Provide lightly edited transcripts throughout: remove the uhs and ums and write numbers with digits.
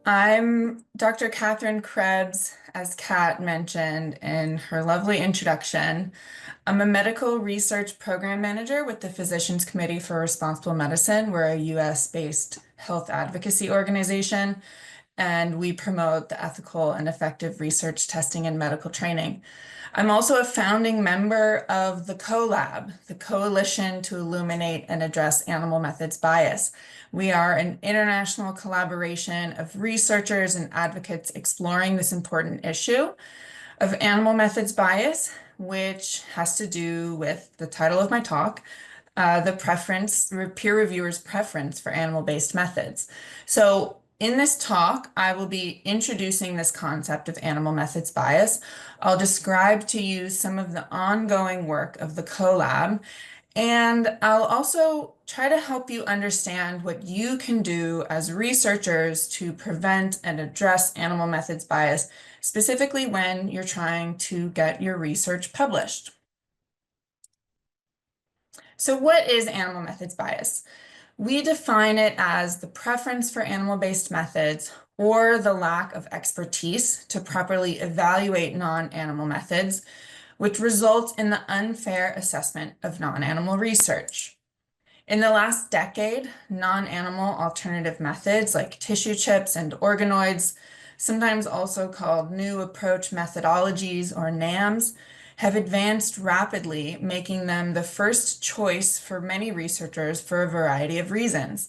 I'm Dr. Catharine Krebs, as Kat mentioned in her lovely introduction. I'm a medical research program manager with the Physicians Committee for Responsible Medicine. We're a US-based health advocacy organization, and we promote the ethical and effective research testing and medical training. I'm also a founding member of the COLAAB, the Coalition to Illuminate and Address Animal Methods Bias. We are an international collaboration of researchers and advocates exploring this important issue of animal methods bias, which has to do with the title of my talk, the peer reviewers' preference for animal-based methods. So in this talk, I will be introducing this concept of animal methods bias. I'll describe to you some of the ongoing work of the COLAAB, and I'll also try to help you understand what you can do as researchers to prevent and address animal methods bias, specifically when you're trying to get your research published. So what is animal methods bias? We define it as the preference for animal-based methods or the lack of expertise to properly evaluate non-animal methods, which results in the unfair assessment of non-animal research. In the last decade, non-animal alternative methods like tissue chips and organoids, sometimes also called new approach methodologies or NAMs, have advanced rapidly, making them the first choice for many researchers for a variety of reasons.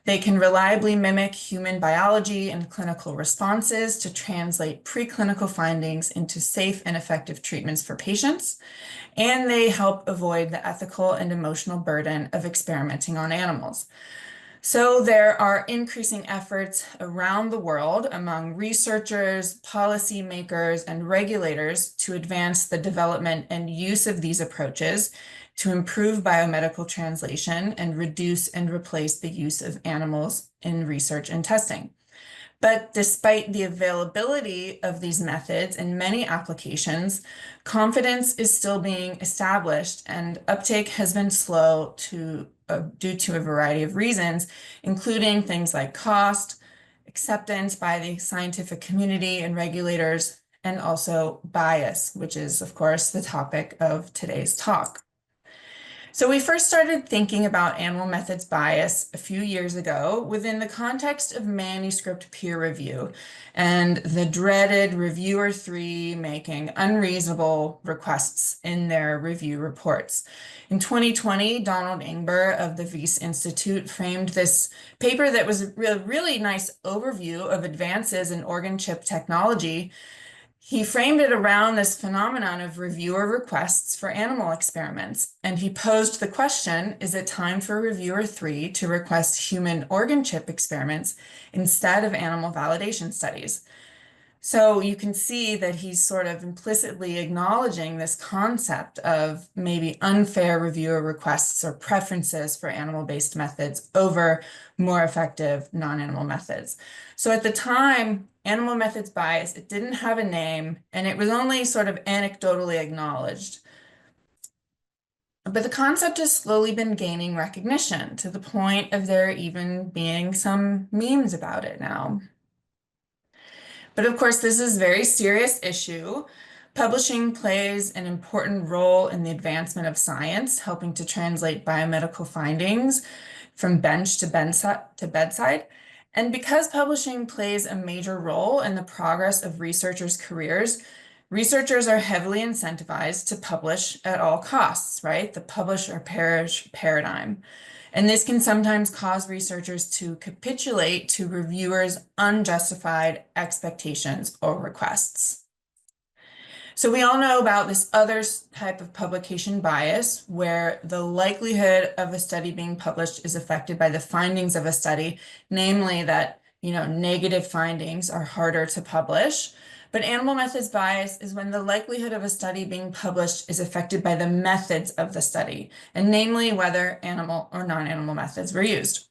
They can reliably mimic human biology and clinical responses to translate preclinical findings into safe and effective treatments for patients, and they help avoid the ethical and emotional burden of experimenting on animals. So there are increasing efforts around the world among researchers, policymakers, and regulators to advance the development and use of these approaches to improve biomedical translation and reduce and replace the use of animals in research and testing. But despite the availability of these methods in many applications, confidence is still being established and uptake has been slow due to a variety of reasons, including things like cost, acceptance by the scientific community and regulators, and also bias, which is, of course, the topic of today's talk. So we first started thinking about animal methods bias a few years ago within the context of manuscript peer review and the dreaded reviewer 3 making unreasonable requests in their review reports. In 2020, Donald Ingber of the Wyss Institute framed this paper that was a really nice overview of advances in organ chip technology. He framed it around this phenomenon of reviewer requests for animal experiments, and he posed the question, is it time for reviewer 3 to request human organ chip experiments instead of animal validation studies? So you can see that he's sort of implicitly acknowledging this concept of maybe unfair reviewer requests or preferences for animal-based methods over more effective non-animal methods. So at the time, animal methods bias, it didn't have a name, and it was only sort of anecdotally acknowledged. But the concept has slowly been gaining recognition to the point of there even being some memes about it now. But of course, this is a very serious issue. Publishing plays an important role in the advancement of science, helping to translate biomedical findings from bench to bedside. And because publishing plays a major role in the progress of researchers' careers, researchers are heavily incentivized to publish at all costs, right? The publish or perish paradigm. And this can sometimes cause researchers to capitulate to reviewers' unjustified expectations or requests. So we all know about this other type of publication bias where the likelihood of a study being published is affected by the findings of a study, namely that, negative findings are harder to publish. But animal methods bias is when the likelihood of a study being published is affected by the methods of the study, and namely whether animal or non-animal methods were used.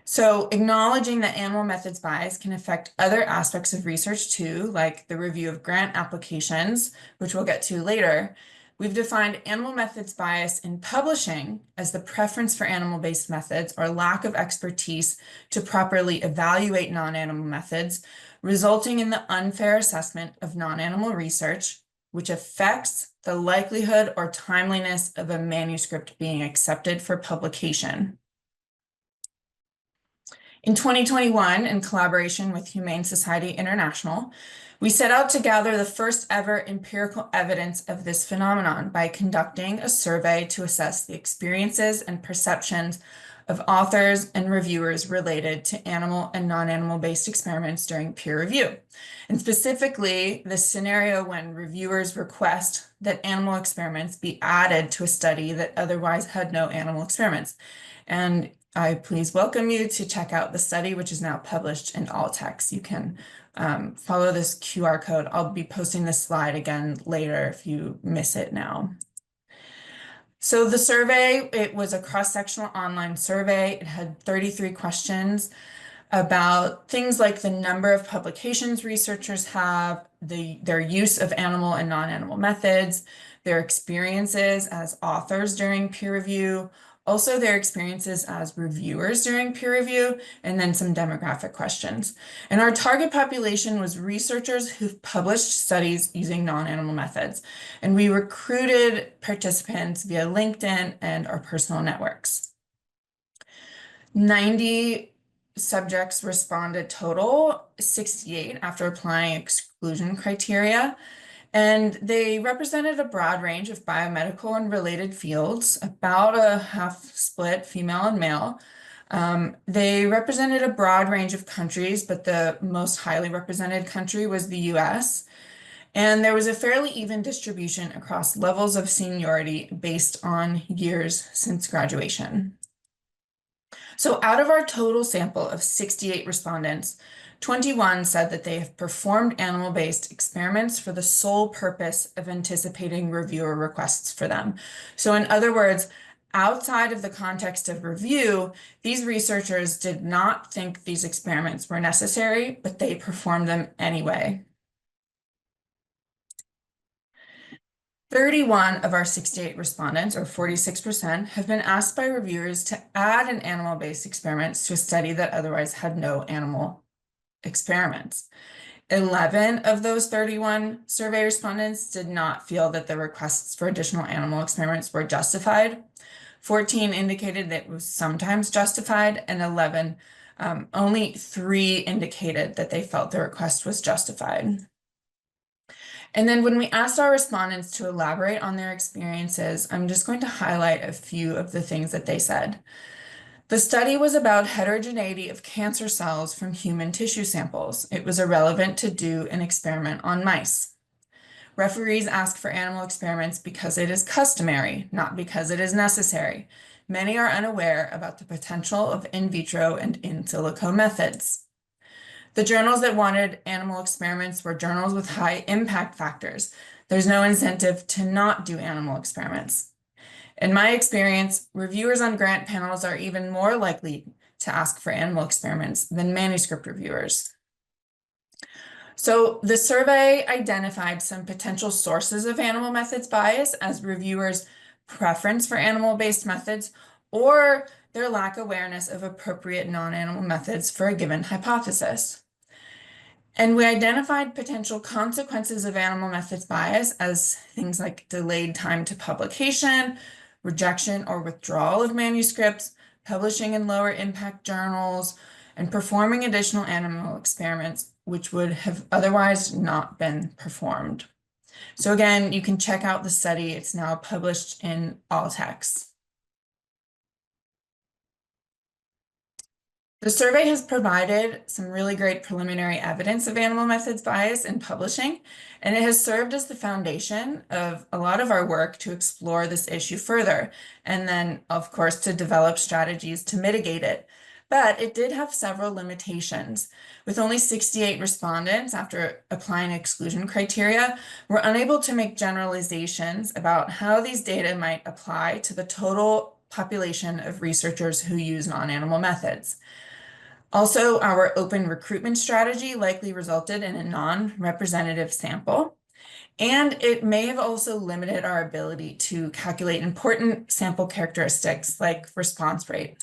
So acknowledging that animal methods bias can affect other aspects of research too, like the review of grant applications, which we'll get to later. we've defined animal methods bias in publishing as the preference for animal-based methods or lack of expertise to properly evaluate non-animal methods, resulting in the unfair assessment of non-animal research, which affects the likelihood or timeliness of a manuscript being accepted for publication. In 2021, in collaboration with Humane Society International, we set out to gather the first ever empirical evidence of this phenomenon by conducting a survey to assess the experiences and perceptions of authors and reviewers related to animal and non-animal based experiments during peer review. And specifically, the scenario when reviewers request that animal experiments be added to a study that otherwise had no animal experiments. And I please welcome you to check out the study, which is now published in all texts. You can follow this QR code. I'll be posting this slide again later if you miss it now. So the survey, it was a cross-sectional online survey. It had 33 questions about things like the number of publications researchers have, their use of animal and non-animal methods, their experiences as authors during peer review, also their experiences as reviewers during peer review, and then some demographic questions. And our target population was researchers who've published studies using non-animal methods. And we recruited participants via LinkedIn and our personal networks. 90 subjects responded total, 68 after applying exclusion criteria. And they represented a broad range of biomedical and related fields, about a half split female and male. They represented a broad range of countries, but the most highly represented country was the US. And there was a fairly even distribution across levels of seniority based on years since graduation. So out of our total sample of 68 respondents, 21 said that they have performed animal-based experiments for the sole purpose of anticipating reviewer requests for them. So in other words, outside of the context of review, these researchers did not think these experiments were necessary, but they performed them anyway. 31 of our 68 respondents, or 46%, have been asked by reviewers to add an animal-based experiment to a study that otherwise had no animal experiments. 11 of those 31 survey respondents did not feel that the requests for additional animal experiments were justified. 14 indicated that it was sometimes justified, and 11, only 3 indicated that they felt the request was justified. And then when we asked our respondents to elaborate on their experiences, I'm just going to highlight a few of the things that they said. The study was about heterogeneity of cancer cells from human tissue samples. It was irrelevant to do an experiment on mice. Referees ask for animal experiments because it is customary, not because it is necessary. Many are unaware about the potential of in vitro and in silico methods. The journals that wanted animal experiments were journals with high impact factors. There's no incentive to not do animal experiments. In my experience, reviewers on grant panels are even more likely to ask for animal experiments than manuscript reviewers. So the survey identified some potential sources of animal methods bias as reviewers' preference for animal-based methods or their lack of awareness of appropriate non-animal methods for a given hypothesis. And we identified potential consequences of animal methods bias as things like delayed time to publication, rejection or withdrawal of manuscripts, publishing in lower impact journals, and performing additional animal experiments, which would have otherwise not been performed. So again, you can check out the study. It's now published in all texts. The survey has provided some really great preliminary evidence of animal methods bias in publishing, and it has served as the foundation of a lot of our work to explore this issue further, and then, of course, to develop strategies to mitigate it. But it did have several limitations. With only 68 respondents after applying exclusion criteria, we're unable to make generalizations about how these data might apply to the total population of researchers who use non-animal methods. Also, our open recruitment strategy likely resulted in a non-representative sample. And it may have also limited our ability to calculate important sample characteristics like response rate.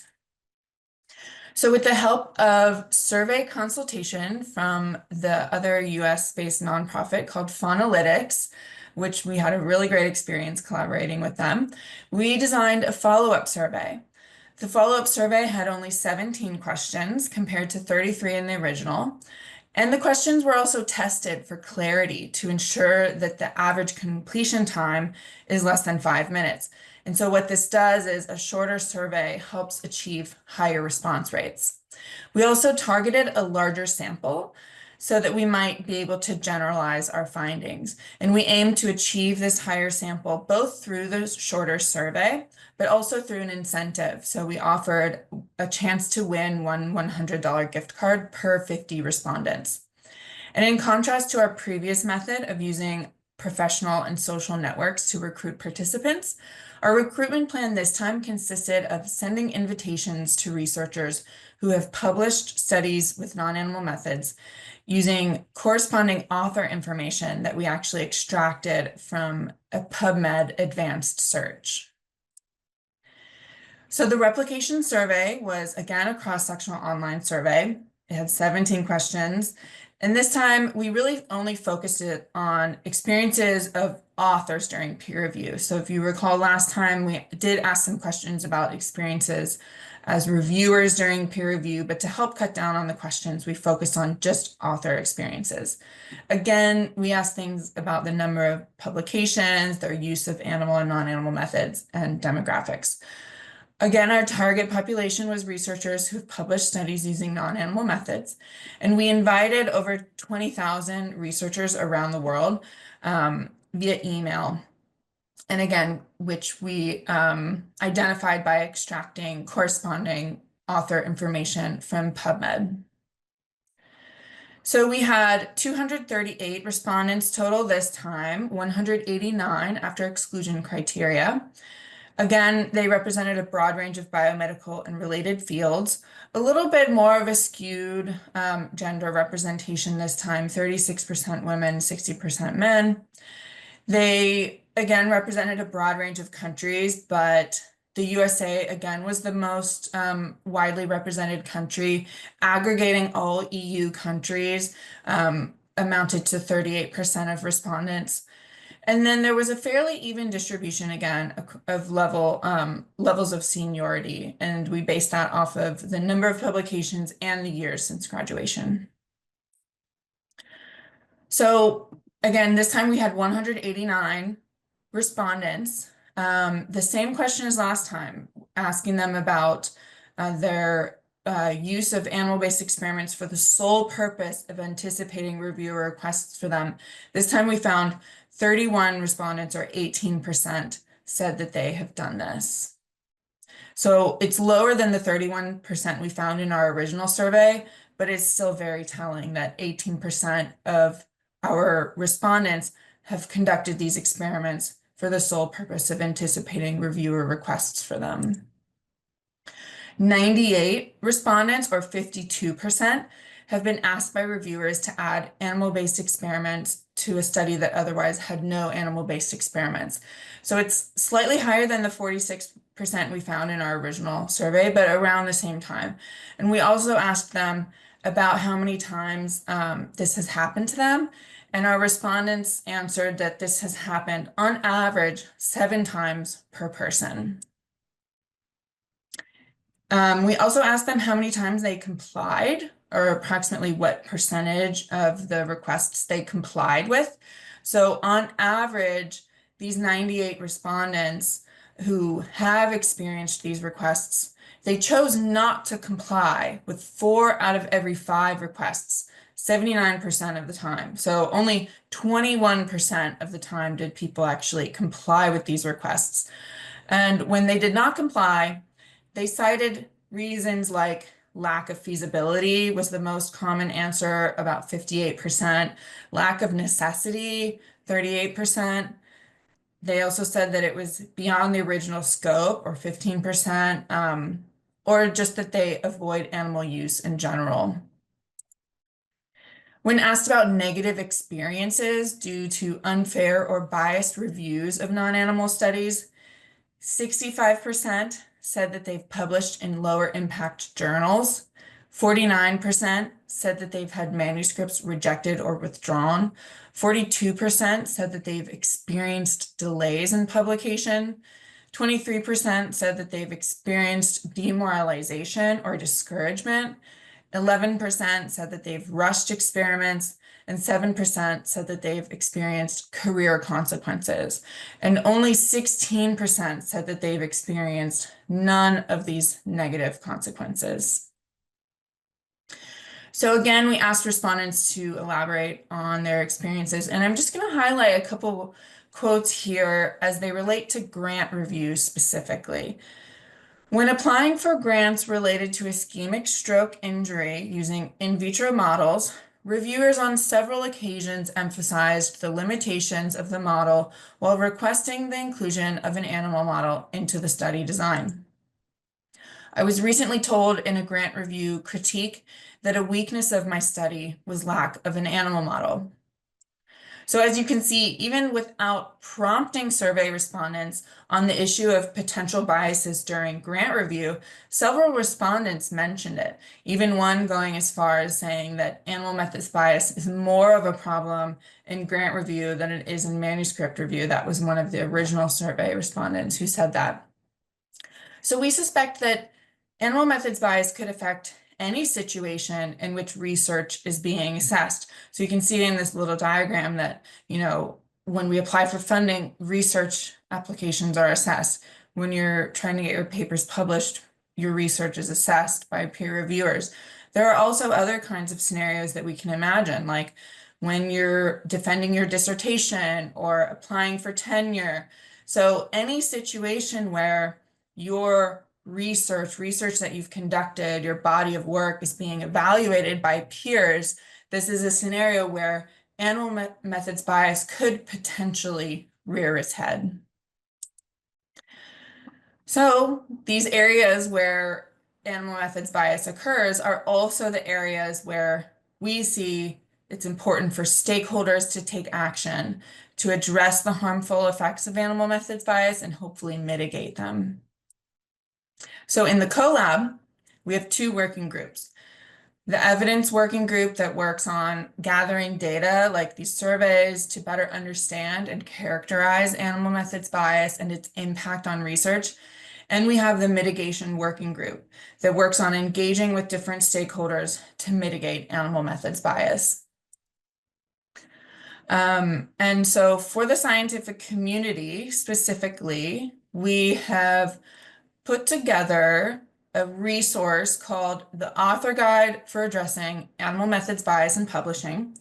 So with the help of survey consultation from the other US-based nonprofit called Faunalytics, which we had a really great experience collaborating with them, we designed a follow-up survey. The follow-up survey had only 17 questions compared to 33 in the original. And the questions were also tested for clarity to ensure that the average completion time is less than 5 minutes. And so what this does is a shorter survey helps achieve higher response rates. We also targeted a larger sample so that we might be able to generalize our findings. And we aim to achieve this higher sample both through the shorter survey, but also through an incentive. So we offered a chance to win one $100 gift card per 50 respondents. And in contrast to our previous method of using professional and social networks to recruit participants, our recruitment plan this time consisted of sending invitations to researchers who have published studies with non-animal methods using corresponding author information that we actually extracted from a PubMed advanced search. So the replication survey was, again, a cross-sectional online survey. It had 17 questions. And this time, we really only focused it on experiences of authors during peer review. So if you recall last time, we did ask some questions about experiences as reviewers during peer review, but to help cut down on the questions, we focused on just author experiences. Again, we asked things about the number of publications, their use of animal and non-animal methods, and demographics. Again, our target population was researchers who've published studies using non-animal methods, and we invited over 20,000 researchers around the world via email. And again, which we identified by extracting corresponding author information from PubMed. So we had 238 respondents total this time, 189 after exclusion criteria. Again, they represented a broad range of biomedical and related fields, a little bit more of a skewed gender representation this time, 36% women, 60% men. They, again, represented a broad range of countries, but the USA, again, was the most widely represented country, aggregating all EU countries, amounted to 38% of respondents. And then there was a fairly even distribution again of levels of seniority, and we based that off of the number of publications and the years since graduation. So again, this time we had 189 respondents. The same question as last time, asking them about their use of animal-based experiments for the sole purpose of anticipating reviewer requests for them. This time we found 31 respondents, or 18%, said that they have done this. So it's lower than the 31% we found in our original survey, but it's still very telling that 18% of our respondents have conducted these experiments for the sole purpose of anticipating reviewer requests for them. 98 respondents, or 52%, have been asked by reviewers to add animal-based experiments to a study that otherwise had no animal-based experiments. So it's slightly higher than the 46% we found in our original survey, but around the same time. And we also asked them about how many times this has happened to them. And our respondents answered that this has happened on average 7 times per person. We also asked them how many times they complied, or approximately what percentage of the requests they complied with. So on average, these 98 respondents who have experienced these requests, they chose not to comply with 4 out of every 5 requests, 79% of the time. So only 21% of the time did people actually comply with these requests. And when they did not comply, they cited reasons like lack of feasibility was the most common answer, about 58%, lack of necessity, 38%. They also said that it was beyond the original scope, or 15%, or just that they avoid animal use in general. When asked about negative experiences due to unfair or biased reviews of non-animal studies, 65% said that they've published in lower impact journals. 49% said that they've had manuscripts rejected or withdrawn. 42% said that they've experienced delays in publication. 23% said that they've experienced demoralization or discouragement. 11% said that they've rushed experiments, and 7% said that they've experienced career consequences. And only 16% said that they've experienced none of these negative consequences. So again, we asked respondents to elaborate on their experiences, and I'm just going to highlight a couple quotes here as they relate to grant reviews specifically. When applying for grants related to ischemic stroke injury using in vitro models, reviewers on several occasions emphasized the limitations of the model while requesting the inclusion of an animal model into the study design. I was recently told in a grant review critique that a weakness of my study was lack of an animal model. So as you can see, even without prompting survey respondents on the issue of potential biases during grant review, several respondents mentioned it, even one going as far as saying that animal methods bias is more of a problem in grant review than it is in manuscript review. That was one of the original survey respondents who said that. So we suspect that animal methods bias could affect any situation in which research is being assessed. So you can see in this little diagram that, when we apply for funding, research applications are assessed. When you're trying to get your papers published, your research is assessed by peer reviewers. There are also other kinds of scenarios that we can imagine, like when you're defending your dissertation or applying for tenure. So any situation where your research that you've conducted, your body of work is being evaluated by peers, this is a scenario where animal methods bias could potentially rear its head. So these areas where animal methods bias occurs are also the areas where we see it's important for stakeholders to take action to address the harmful effects of animal methods bias and hopefully mitigate them. So in the COLAAB, we have two working groups. The evidence working group that works on gathering data like these surveys to better understand and characterize animal methods bias and its impact on research. And we have the mitigation working group that works on engaging with different stakeholders to mitigate animal methods bias. And so for the scientific community specifically, we have put together a resource called the Author Guide for Addressing Animal Methods Bias in Publishing.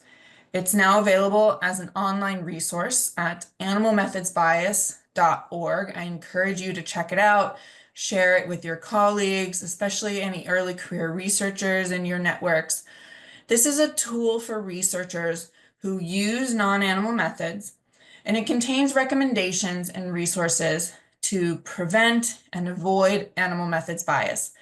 It's now available as an online resource at animalmethodsbias.org. I encourage you to check it out, share it with your colleagues, especially any early career researchers in your networks. This is a tool for researchers who use non-animal methods, and it contains recommendations and resources to prevent and avoid animal methods bias.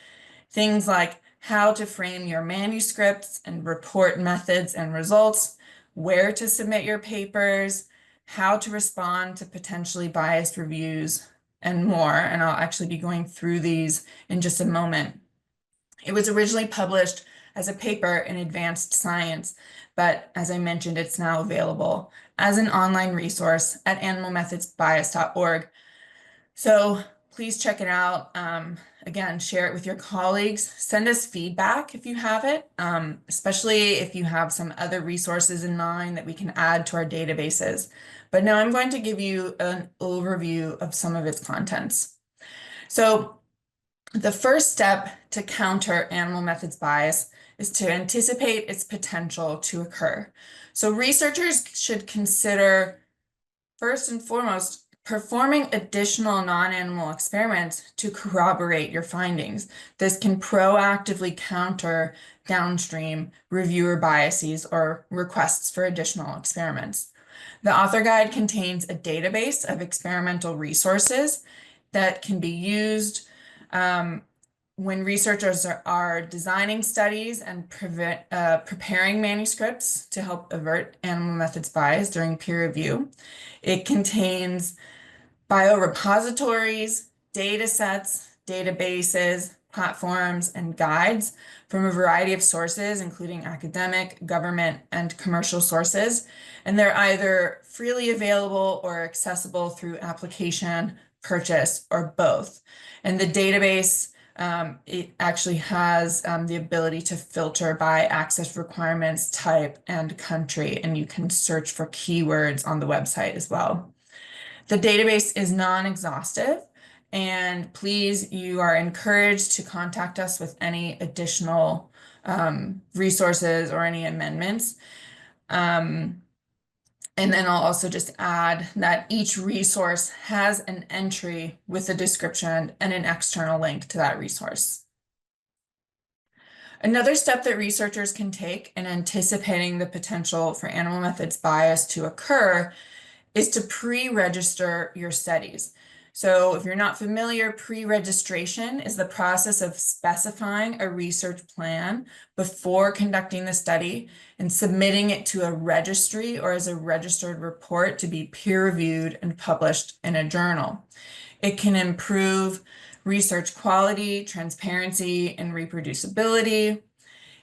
Things like how to frame your manuscripts and report methods and results, where to submit your papers, how to respond to potentially biased reviews, and more. And I'll actually be going through these in just a moment. It was originally published as a paper in Advanced Science, but as I mentioned, it's now available as an online resource at animalmethodsbias.org. So please check it out. Again, share it with your colleagues. Send us feedback if you have it, especially if you have some other resources in mind that we can add to our databases. But now I'm going to give you an overview of some of its contents. So the first step to counter animal methods bias is to anticipate its potential to occur. So researchers should consider, first and foremost, performing additional non-animal experiments to corroborate your findings. This can proactively counter downstream reviewer biases or requests for additional experiments. The author guide contains a database of experimental resources that can be used when researchers are designing studies and preparing manuscripts to help avert animal methods bias during peer review. It contains biorepositories, data sets, databases, platforms, and guides from a variety of sources, including academic, government, and commercial sources. And they're either freely available or accessible through application, purchase, or both. And the database, it actually has the ability to filter by access requirements, type, and country, and you can search for keywords on the website as well. The database is non-exhaustive, and please, you are encouraged to contact us with any additional resources or any amendments. And then I'll also just add that each resource has an entry with a description and an external link to that resource. Another step that researchers can take in anticipating the potential for animal methods bias to occur is to pre-register your studies. So if you're not familiar, pre-registration is the process of specifying a research plan before conducting the study and submitting it to a registry or as a registered report to be peer-reviewed and published in a journal. It can improve research quality, transparency, and reproducibility.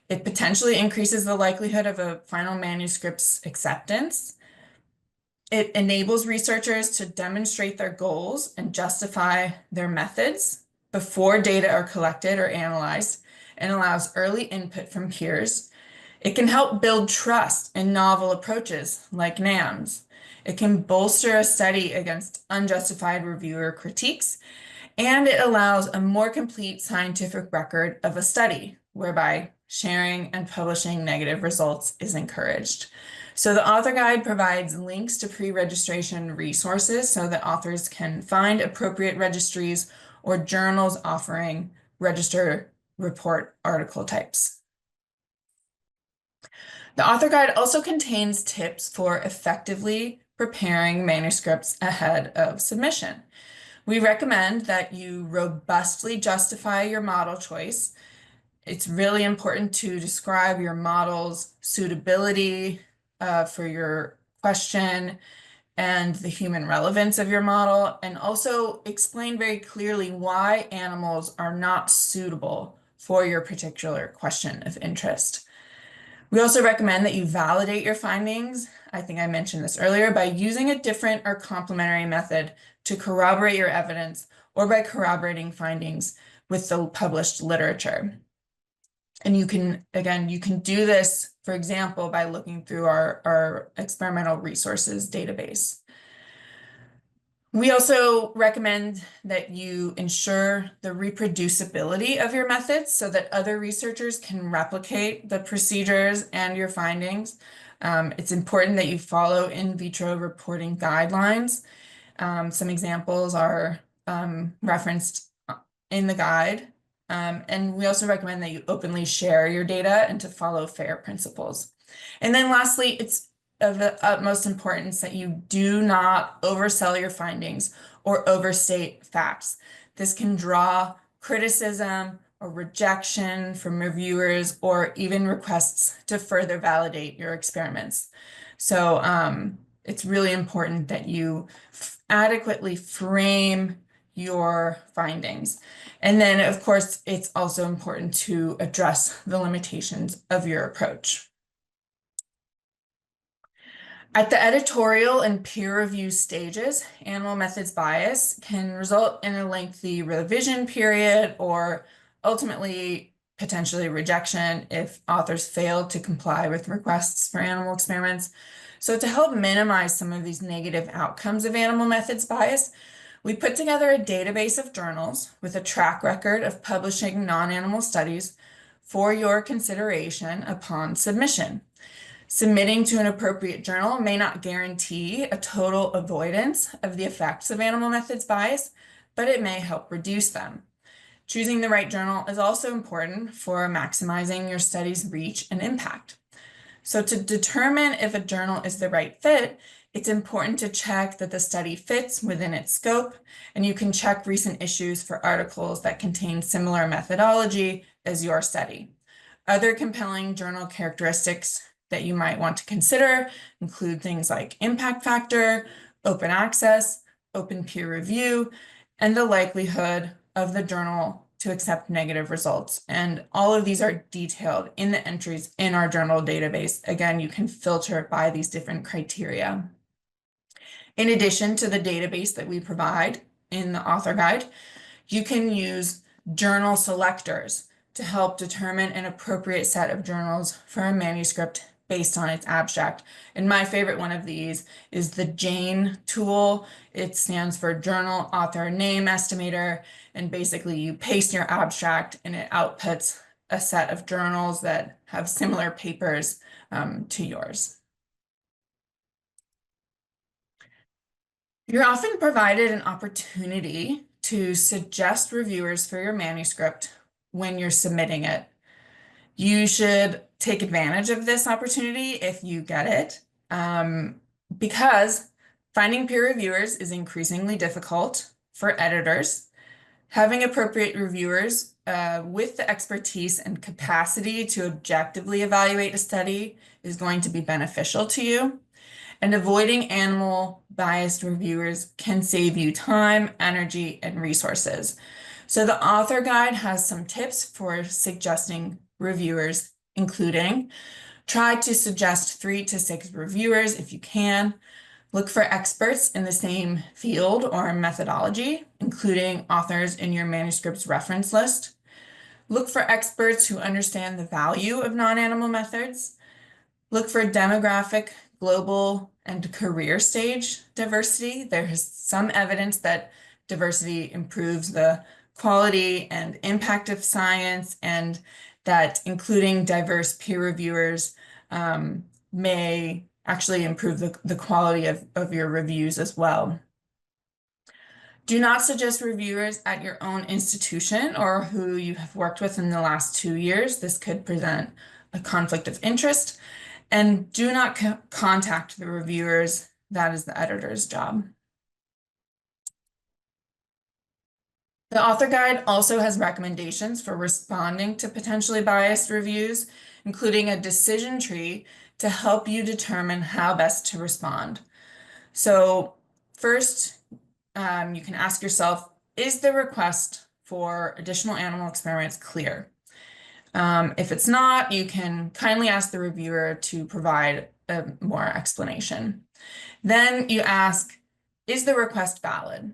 It potentially increases the likelihood of a final manuscript's acceptance. It enables researchers to demonstrate their goals and justify their methods before data are collected or analyzed, and allows early input from peers. It can help build trust in novel approaches like NAMs. It can bolster a study against unjustified reviewer critiques, and it allows a more complete scientific record of a study, whereby sharing and publishing negative results is encouraged. So the author guide provides links to pre-registration resources so that authors can find appropriate registries or journals offering register report article types. The author guide also contains tips for effectively preparing manuscripts ahead of submission. We recommend that you robustly justify your model choice. It's really important to describe your model's suitability for your question and the human relevance of your model, and also explain very clearly why animals are not suitable for your particular question of interest. We also recommend that you validate your findings, I think I mentioned this earlier, by using a different or complementary method to corroborate your evidence or by corroborating findings with the published literature. And you can do this, for example, by looking through our experimental resources database. We also recommend that you ensure the reproducibility of your methods so that other researchers can replicate the procedures and your findings. It's important that you follow in vitro reporting guidelines. Some examples are referenced in the guide. And we also recommend that you openly share your data and to follow FAIR principles. And then lastly, it's of the utmost importance that you do not oversell your findings or overstate facts. This can draw criticism or rejection from reviewers or even requests to further validate your experiments. So it's really important that you adequately frame your findings. And then, of course, it's also important to address the limitations of your approach. At the editorial and peer review stages, animal methods bias can result in a lengthy revision period or ultimately potentially rejection if authors fail to comply with requests for animal experiments. So to help minimize some of these negative outcomes of animal methods bias, we put together a database of journals with a track record of publishing non-animal studies for your consideration upon submission. Submitting to an appropriate journal may not guarantee a total avoidance of the effects of animal methods bias, but it may help reduce them. Choosing the right journal is also important for maximizing your study's reach and impact. So to determine if a journal is the right fit, It's important to check that the study fits within its scope, and you can check recent issues for articles that contain similar methodology as your study. Other compelling journal characteristics that you might want to consider include things like impact factor, open access, open peer review, and the likelihood of the journal to accept negative results. And all of these are detailed in the entries in our journal database. Again, you can filter by these different criteria. In addition to the database that we provide in the author guide, you can use journal selectors to help determine an appropriate set of journals for a manuscript based on its abstract. And my favorite one of these is the JANE tool. It stands for Journal Author Name Estimator. And basically you paste your abstract and it outputs a set of journals that have similar papers to yours. You're often provided an opportunity to suggest reviewers for your manuscript when you're submitting it. You should take advantage of this opportunity if you get it, because finding peer reviewers is increasingly difficult for editors. Having appropriate reviewers with the expertise and capacity to objectively evaluate a study is going to be beneficial to you. And avoiding animal biased reviewers can save you time, energy, and resources. So the author guide has some tips for suggesting reviewers, including try to suggest 3 to 6 reviewers if you can. Look for experts in the same field or methodology, including authors in your manuscript's reference list. Look for experts who understand the value of non-animal methods. Look for demographic, global, and career stage diversity. There is some evidence that diversity improves the quality and impact of science, and that including diverse peer reviewers may actually improve the quality of your reviews as well. Do not suggest reviewers at your own institution or who you have worked with in the last 2 years. This could present a conflict of interest. And do not contact the reviewers. That is the editor's job. The author guide also has recommendations for responding to potentially biased reviews, including a decision tree to help you determine how best to respond. So first, you can ask yourself, is the request for additional animal experiments clear? If it's not, you can kindly ask the reviewer to provide more explanation. Then you ask, is the request valid?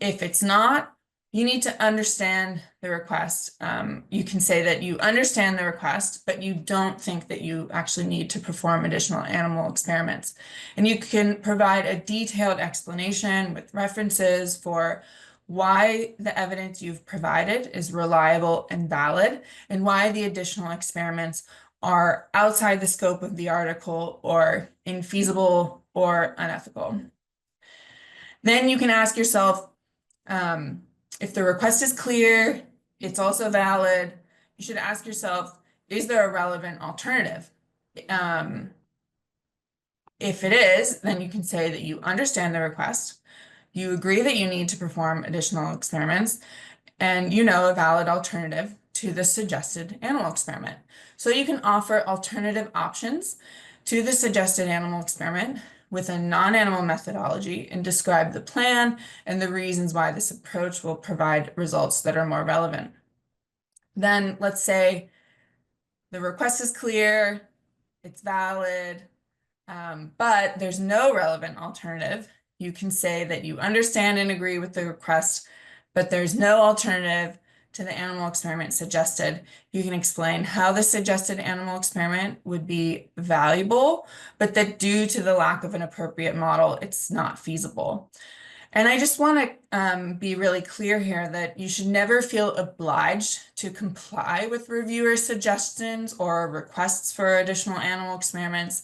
If it's not, you need to understand the request. You can say that you understand the request, but you don't think that you actually need to perform additional animal experiments. And you can provide a detailed explanation with references for why the evidence you've provided is reliable and valid, and why the additional experiments are outside the scope of the article or infeasible or unethical. Then you can ask yourself, if the request is clear, it's also valid, you should ask yourself, is there a relevant alternative? If it is, then you can say that you understand the request, you agree that you need to perform additional experiments, and you know a valid alternative to the suggested animal experiment. So you can offer alternative options to the suggested animal experiment with a non-animal methodology and describe the plan and the reasons why this approach will provide results that are more relevant. Then let's say the request is clear, it's valid, but there's no relevant alternative. You can say that you understand and agree with the request, but there's no alternative to the animal experiment suggested. You can explain how the suggested animal experiment would be valuable, but that due to the lack of an appropriate model, it's not feasible. And I just want to be really clear here that you should never feel obliged to comply with reviewer suggestions or requests for additional animal experiments.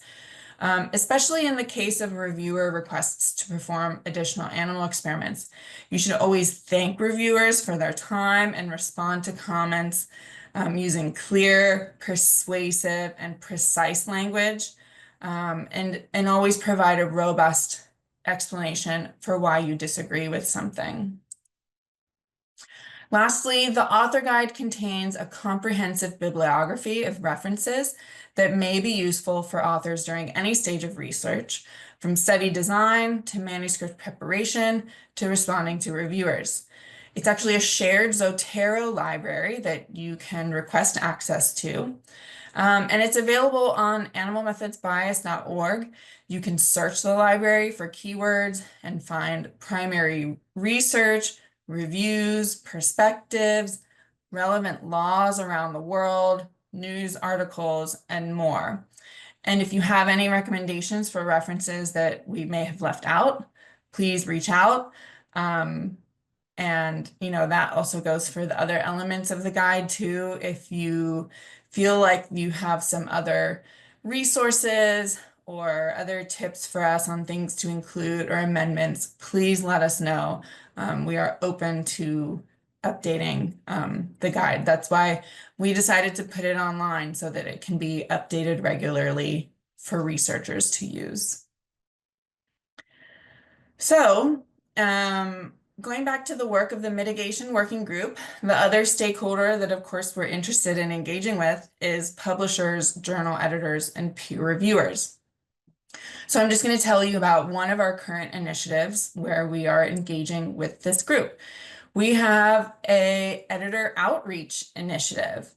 Especially in the case of reviewer requests to perform additional animal experiments. You should always thank reviewers for their time and respond to comments using clear, persuasive, and precise language. and always provide a robust explanation for why you disagree with something. Lastly, the author guide contains a comprehensive bibliography of references that may be useful for authors during any stage of research, from study design to manuscript preparation to responding to reviewers. It's actually a shared Zotero library that you can request access to. And it's available on animalmethodsbias.org. You can search the library for keywords and find primary research, reviews, perspectives, relevant laws around the world, news articles, and more. And if you have any recommendations for references that we may have left out, please reach out. And that also goes for the other elements of the guide too. If you feel like you have some other resources or other tips for us on things to include or amendments, please let us know. We are open to updating the guide. That's why we decided to put it online so that it can be updated regularly for researchers to use. So, going back to the work of the mitigation working group, the other stakeholder that, of course, we're interested in engaging with is publishers, journal editors, and peer reviewers. So I'm just going to tell you about one of our current initiatives where we are engaging with this group. We have an editor outreach initiative.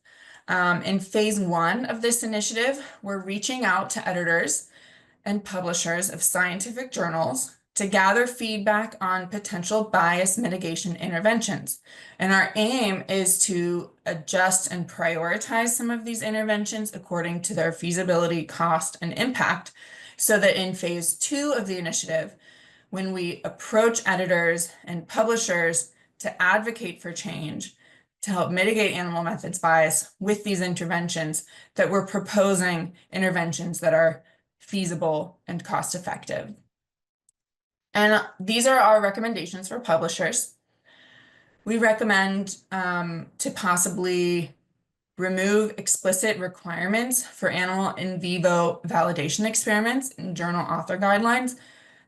In phase 1 of this initiative, we're reaching out to editors and publishers of scientific journals to gather feedback on potential bias mitigation interventions. And our aim is to adjust and prioritize some of these interventions according to their feasibility, cost, and impact, so that in phase 2 of the initiative, when we approach editors and publishers to advocate for change, to help mitigate animal methods bias with these interventions, that we're proposing interventions that are feasible and cost effective. And these are our recommendations for publishers. We recommend to possibly remove explicit requirements for animal in vivo validation experiments in journal author guidelines.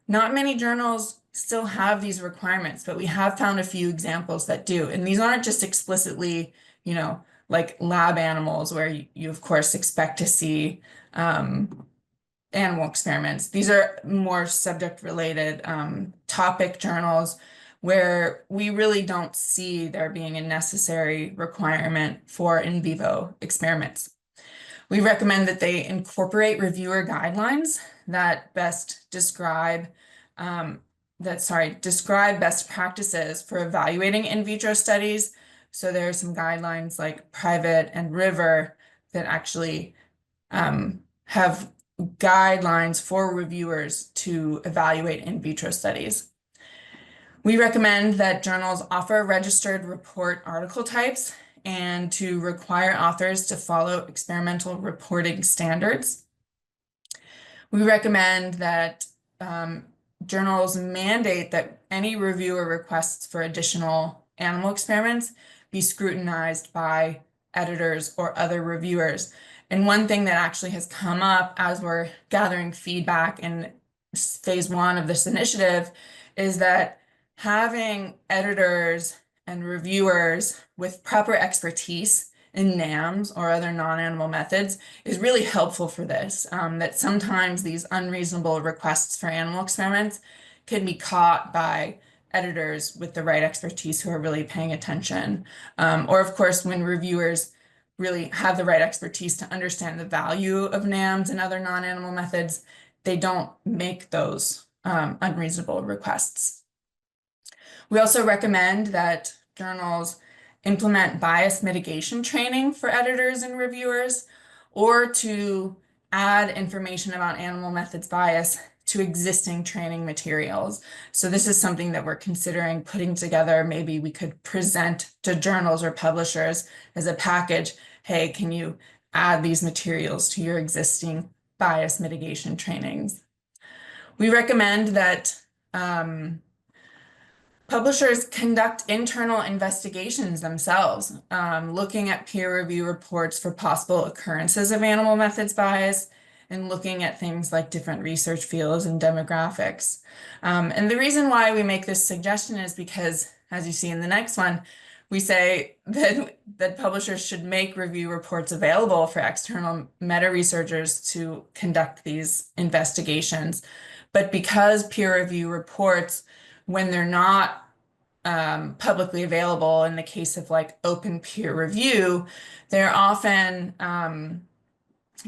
Not many journals still have these requirements, but we have found a few examples that do. And these aren't just explicitly, like lab animals where you of course expect to see animal experiments. These are more subject related topic journals where we really don't see there being a necessary requirement for in vivo experiments. We recommend that they incorporate reviewer guidelines that best describe best practices for evaluating in vitro studies. So there are some guidelines like Private and River that actually have guidelines for reviewers to evaluate in vitro studies. We recommend that journals offer registered report article types and to require authors to follow experimental reporting standards. We recommend that journals mandate that any reviewer requests for additional animal experiments be scrutinized by editors or other reviewers. And one thing that actually has come up as we're gathering feedback in phase 1 of this initiative is that having editors and reviewers with proper expertise in NAMs or other non-animal methods is really helpful for this. That sometimes these unreasonable requests for animal experiments can be caught by editors with the right expertise who are really paying attention. Or of course, when reviewers really have the right expertise to understand the value of NAMs and other non-animal methods, they don't make those unreasonable requests. We also recommend that journals implement bias mitigation training for editors and reviewers, or to add information about animal methods bias to existing training materials. So this is something that we're considering putting together. Maybe we could present to journals or publishers as a package. Hey, can you add these materials to your existing bias mitigation trainings? We recommend that publishers conduct internal investigations themselves, looking at peer review reports for possible occurrences of animal methods bias, and looking at things like different research fields and demographics. And the reason why we make this suggestion is because, as you see in the next one, we say that publishers should make review reports available for external meta-researchers to conduct these investigations. But because peer review reports, when they're not publicly available, in the case of like open peer review, they're often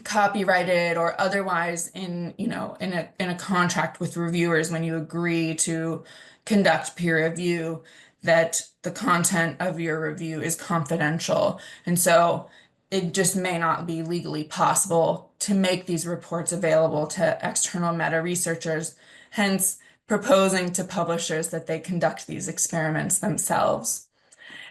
copyrighted or otherwise in a contract with reviewers when you agree to conduct peer review, that the content of your review is confidential. And so it just may not be legally possible to make these reports available to external meta researchers, hence proposing to publishers that they conduct these experiments themselves.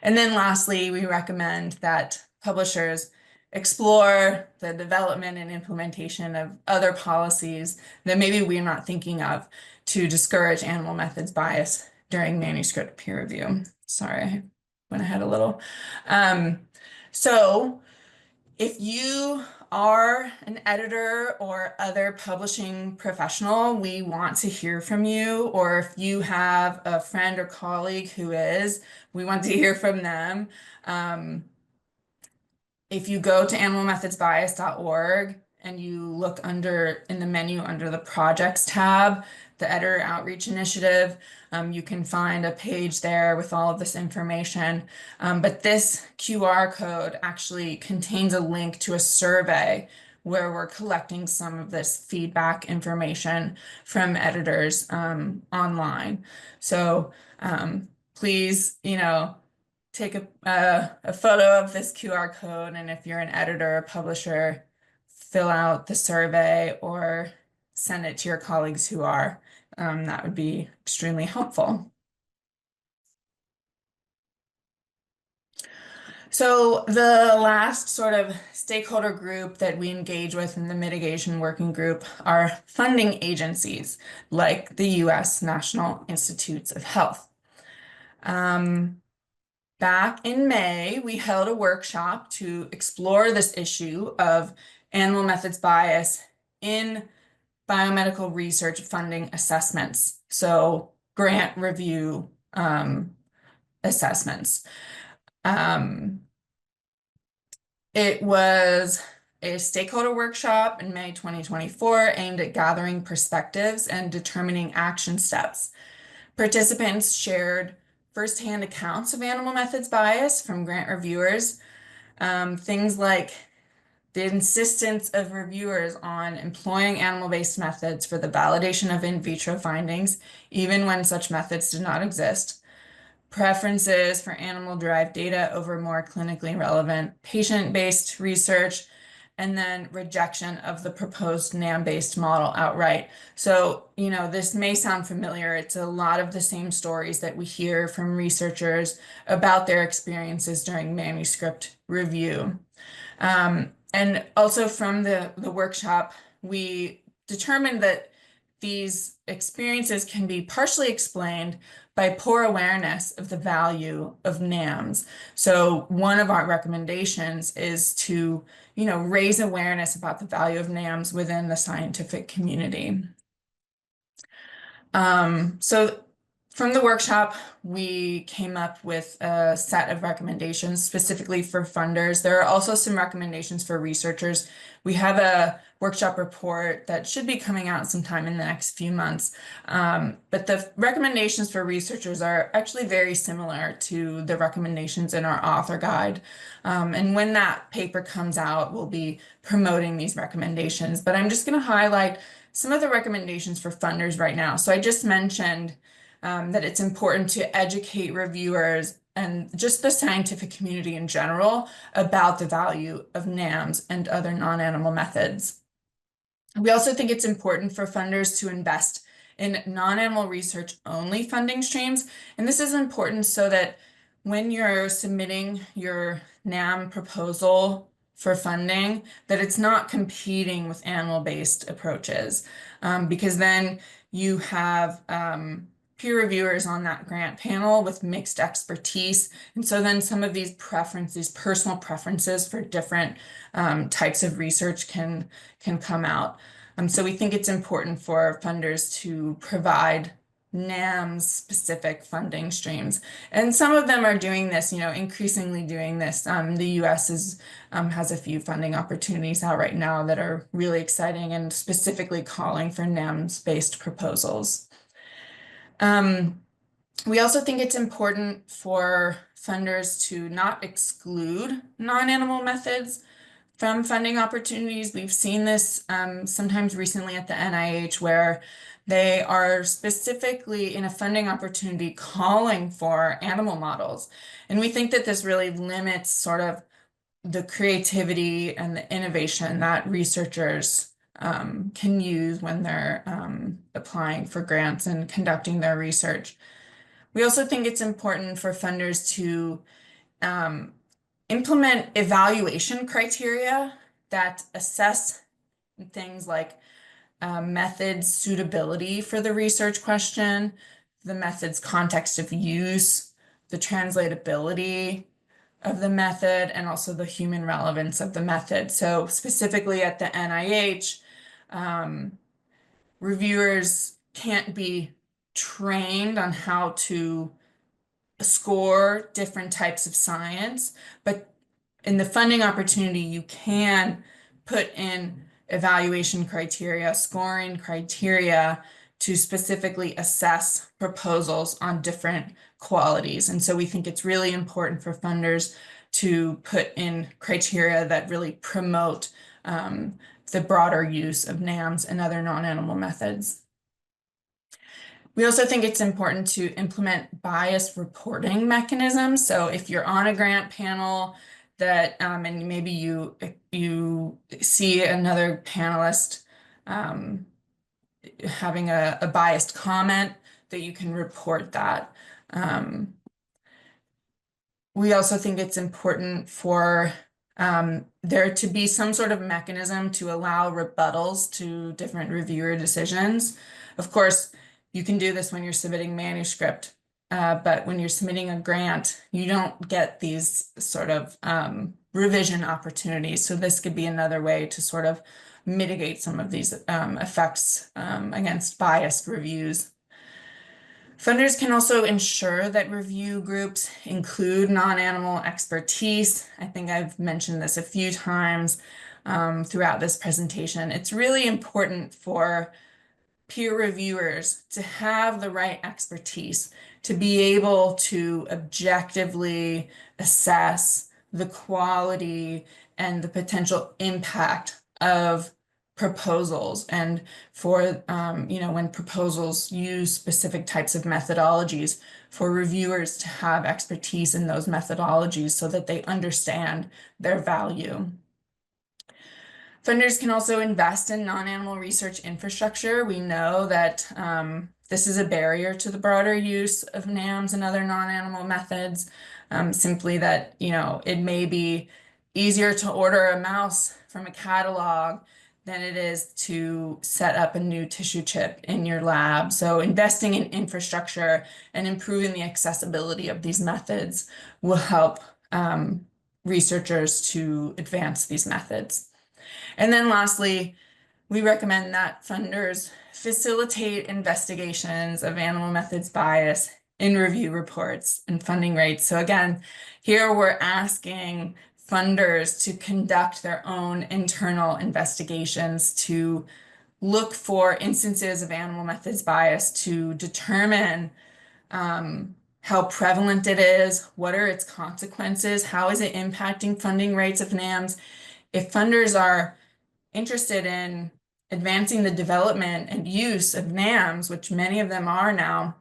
And then lastly, we recommend that publishers explore the development and implementation of other policies that maybe we're not thinking of to discourage animal methods bias during manuscript peer review. Sorry, I went ahead a little. So if you are an editor or other publishing professional, we want to hear from you. Or if you have a friend or colleague who is, we want to hear from them. If you go to animalmethodsbias.org and you look in the menu under the projects tab, the Editor Outreach Initiative, you can find a page there with all of this information. But this QR code actually contains a link to a survey where we're collecting some of this feedback information from editors online. So please, take a photo of this QR code, and if you're an editor or publisher, fill out the survey or send it to your colleagues who are. That would be extremely helpful. So the last sort of stakeholder group that we engage with in the mitigation working group are funding agencies like the US National Institutes of Health. Back in May, we held a workshop to explore this issue of animal methods bias in biomedical research funding assessments, so grant review assessments. It was a stakeholder workshop in May 2024 aimed at gathering perspectives and determining action steps. Participants shared firsthand accounts of animal methods bias from grant reviewers, things like the insistence of reviewers on employing animal-based methods for the validation of in vitro findings, even when such methods did not exist, preferences for animal-derived data over more clinically relevant patient-based research, and then rejection of the proposed NAM-based model outright. So, this may sound familiar. It's a lot of the same stories that we hear from researchers about their experiences during manuscript review. And also from the workshop, we determined that these experiences can be partially explained by poor awareness of the value of NAMs. So one of our recommendations is to, raise awareness about the value of NAMs within the scientific community. So from the workshop, we came up with a set of recommendations specifically for funders. There are also some recommendations for researchers. We have a workshop report that should be coming out sometime in the next few months. But the recommendations for researchers are actually very similar to the recommendations in our author guide. And when that paper comes out, we'll be promoting these recommendations. But I'm just going to highlight some of the recommendations for funders right now. So I just mentioned that it's important to educate reviewers and just the scientific community in general about the value of NAMs and other non-animal methods. We also think it's important for funders to invest in non-animal research only funding streams. And this is important so that when you're submitting your NAM proposal for funding, that it's not competing with animal-based approaches, because then you have peer reviewers on that grant panel with mixed expertise. And so then some of these personal preferences for different types of research can come out. So we think it's important for funders to provide NAMS specific funding streams. And some of them are doing this, increasingly doing this. The US has a few funding opportunities out right now that are really exciting and specifically calling for NAMS-based proposals. We also think it's important for funders to not exclude non-animal methods from funding opportunities. We've seen this sometimes recently at the NIH, where they are specifically in a funding opportunity calling for animal models. And we think that this really limits sort of the creativity and the innovation that researchers can use when they're applying for grants and conducting their research. We also think it's important for funders to implement evaluation criteria that assess things like methods suitability for the research question, the method's context of use, the translatability of the method, and also the human relevance of the method. So specifically at the NIH, reviewers can't be trained on how to score different types of science, but in the funding opportunity, you can put in evaluation criteria, scoring criteria to specifically assess proposals on different qualities. And so we think it's really important for funders to put in criteria that really promote the broader use of NAMs and other non-animal methods. We also think it's important to implement bias reporting mechanisms. So if you're on a grant panel that, and maybe you see another panelist having a biased comment, that you can report that. We also think it's important for there to be some sort of mechanism to allow rebuttals to different reviewer decisions. Of course, you can do this when you're submitting manuscript, but when you're submitting a grant, you don't get these sort of revision opportunities. So this could be another way to sort of mitigate some of these effects against biased reviews. Funders can also ensure that review groups include non-animal expertise. I think I've mentioned this a few times throughout this presentation. It's really important for peer reviewers to have the right expertise to be able to objectively assess the quality and the potential impact of proposals, and for when proposals use specific types of methodologies, for reviewers to have expertise in those methodologies so that they understand their value. Funders can also invest in non-animal research infrastructure. We know that this is a barrier to the broader use of NAMs and other non-animal methods. Simply that, it may be easier to order a mouse from a catalog than it is to set up a new tissue chip in your lab. So investing in infrastructure and improving the accessibility of these methods will help researchers to advance these methods. And then lastly, we recommend that funders facilitate investigations of animal methods bias in review reports and funding rates. So again, here we're asking funders to conduct their own internal investigations to look for instances of animal methods bias, to determine how prevalent it is, what are its consequences, how is it impacting funding rates of NAMs. If funders are interested in advancing the development and use of NAMs, which many of them are now,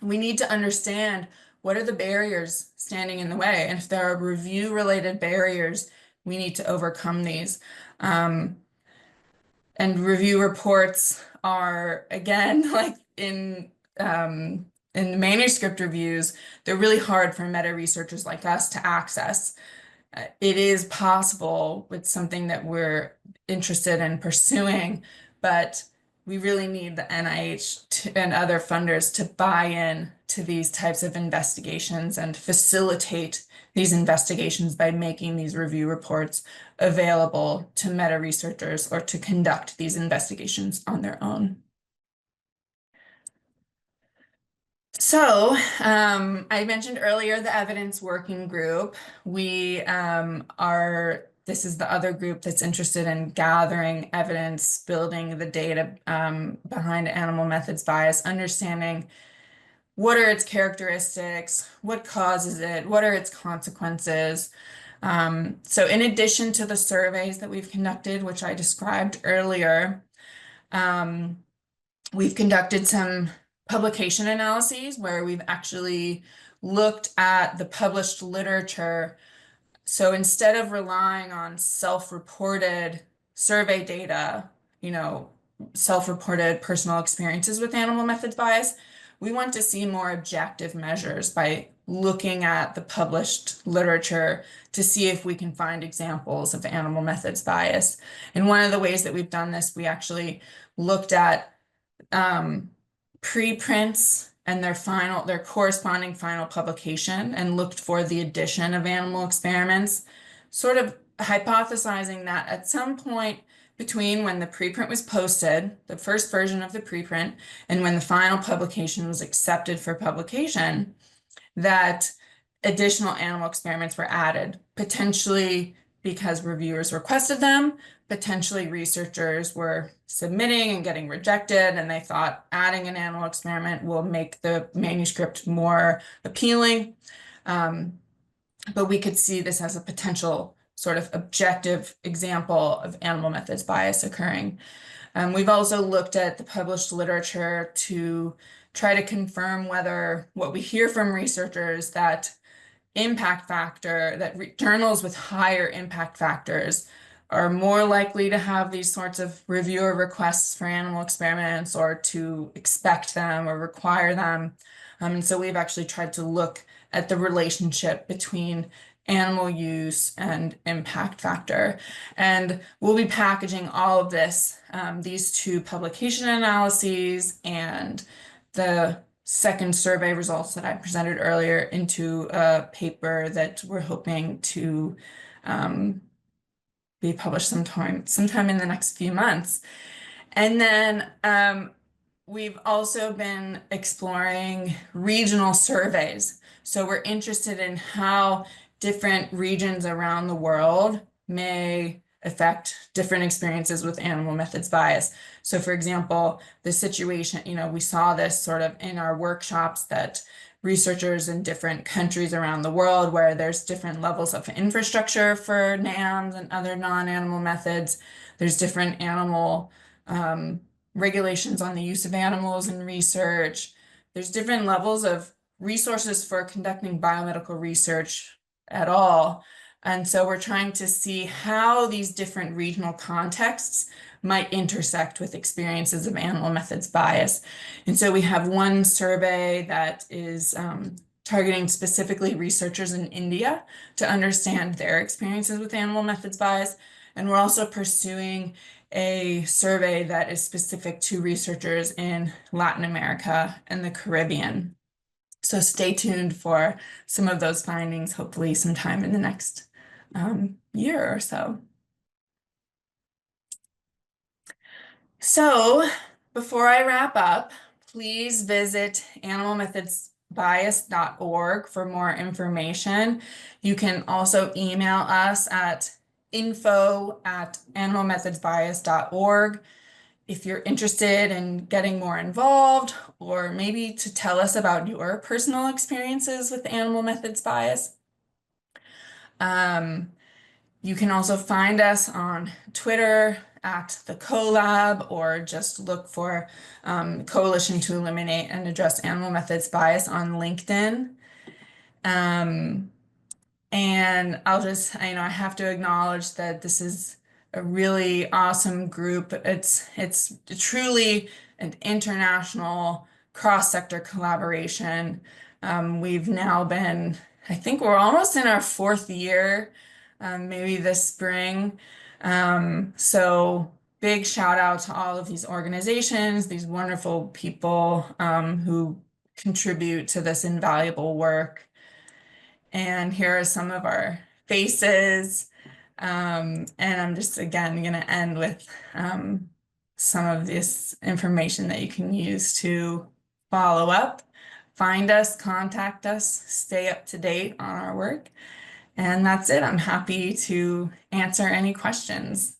we need to understand what are the barriers standing in the way. And if there are review-related barriers, we need to overcome these. And review reports are, again, like in manuscript reviews, they're really hard for meta researchers like us to access. It is possible with something that we're interested in pursuing, but we really need the NIH and other funders to buy in to these types of investigations and facilitate these investigations by making these review reports available to meta researchers or to conduct these investigations on their own. So I mentioned earlier the evidence working group. This is the other group that's interested in gathering evidence, building the data behind animal methods bias, understanding what are its characteristics, what causes it, what are its consequences. So in addition to the surveys that we've conducted, which I described earlier, we've conducted some publication analyses where we've actually looked at the published literature. So instead of relying on self-reported survey data, self-reported personal experiences with animal methods bias, we want to see more objective measures by looking at the published literature to see if we can find examples of animal methods bias. And one of the ways that we've done this, we actually looked at preprints and their corresponding final publication and looked for the addition of animal experiments, sort of hypothesizing that at some point between when the preprint was posted, the first version of the preprint, and when the final publication was accepted for publication, that additional animal experiments were added, potentially because reviewers requested them, potentially researchers were submitting and getting rejected, and they thought adding an animal experiment will make the manuscript more appealing. But we could see this as a potential sort of objective example of animal methods bias occurring. We've also looked at the published literature to try to confirm whether what we hear from researchers that journals with higher impact factors are more likely to have these sorts of reviewer requests for animal experiments or to expect them or require them. And so we've actually tried to look at the relationship between animal use and impact factor. And we'll be packaging all of this, these two publication analyses and the second survey results that I presented earlier into a paper that we're hoping to be published sometime in the next few months. And then we've also been exploring regional surveys. So we're interested in how different regions around the world may affect different experiences with animal methods bias. So for example, the situation, we saw this sort of in our workshops that researchers in different countries around the world where there's different levels of infrastructure for NAMs and other non-animal methods. There's different animal regulations on the use of animals in research. There's different levels of resources for conducting biomedical research at all. And so we're trying to see how these different regional contexts might intersect with experiences of animal methods bias. And so we have one survey that is targeting specifically researchers in India to understand their experiences with animal methods bias. And we're also pursuing a survey that is specific to researchers in Latin America and the Caribbean. So stay tuned for some of those findings, hopefully sometime in the next year or so. So before I wrap up, please visit animalmethodsbias.org for more information. You can also email us at info@animalmethodsbias.org if you're interested in getting more involved, or maybe to tell us about your personal experiences with animal methods bias. You can also find us on Twitter at the COLAAB, or just look for Coalition to Eliminate and Address Animal Methods Bias on LinkedIn. And I'll just, I have to acknowledge that this is a really awesome group. It's truly an international cross-sector collaboration. We've now been, I think we're almost in our 4th year, maybe this spring. So big shout out to all of these organizations, these wonderful people who contribute to this invaluable work. And here are some of our faces. And I'm just, again, going to end with some of this information that you can use to follow up, find us, contact us, stay up to date on our work. And that's it. I'm happy to answer any questions.